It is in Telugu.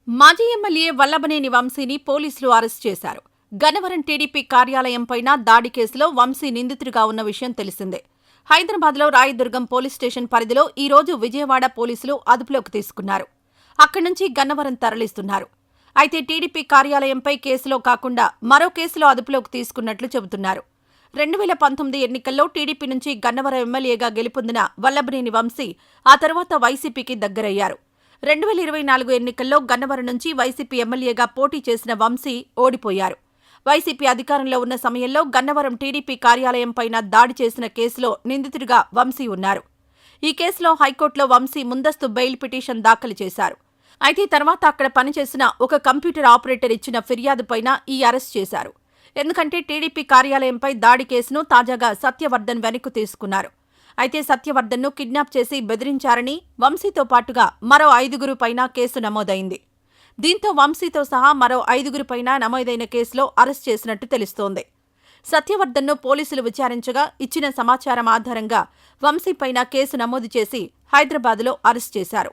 మాజీ ఎమ్మెల్యే వల్లభనేని వంశీని పోలీసులు అరెస్ట్ చేశారు. గన్నవరం టీడీపీ కార్యాలయంపైన దాడి కేసులో వంశీ నిందితుడిగా ఉన్న విషయం తెలిసిందే. హైదరాబాద్లో రాయదుర్గం పోలీస్ స్టేషన్ పరిధిలో ఈ రోజు విజయవాడ పోలీసులు అదుపులోకి తీసుకున్నారు. అక్కడి నుంచి గన్నవరం తరలిస్తున్నారు. అయితే టీడీపీ కార్యాలయంపై కేసులో కాకుండా మరో కేసులో అదుపులోకి తీసుకున్నట్లు చెబుతున్నారు. 2019 ఎన్నికల్లో టీడీపీ నుంచి గన్నవరం ఎమ్మెల్యేగా గెలుపొందిన వల్లభనేని వంశీ ఆ తర్వాత వైసీపీకి దగ్గరయ్యారు. 2024 ఎన్నికల్లో గన్నవరం నుంచి వైసీపీ ఎమ్మెల్యేగా పోటీ చేసిన వంశీ ఓడిపోయారు. వైసీపీ అధికారంలో ఉన్న సమయంలో గన్నవరం టీడీపీ కార్యాలయంపైన దాడి చేసిన కేసులో నిందితుడిగా వంశీ ఉన్నారు. ఈ కేసులో హైకోర్టులో వంశీ ముందస్తు బెయిల్ పిటిషన్ దాఖలు చేశారు. అయితే తర్వాత అక్కడ పనిచేసిన ఒక కంప్యూటర్ ఆపరేటర్ ఇచ్చిన ఫిర్యాదుపైన ఈ అరెస్ట్ చేశారు. ఎందుకంటే టీడీపీ కార్యాలయంపై దాడి కేసును తాజాగా సత్యవర్ధన్ వెనక్కు తీసుకున్నారు. అయితే సత్యవర్ధన్ను కిడ్నాప్ చేసి బెదిరించారని వంశీతో పాటుగా మరో 5 పైన కేసు నమోదైంది. దీంతో వంశీతో సహా మరో 5 పైన నమోదైన కేసులో అరెస్ట్ చేసినట్టు తెలుస్తోంది. సత్యవర్ధన్ను పోలీసులు విచారించగా ఇచ్చిన సమాచారం ఆధారంగా వంశీపైన కేసు నమోదు చేసి హైదరాబాద్లో అరెస్ట్ చేశారు.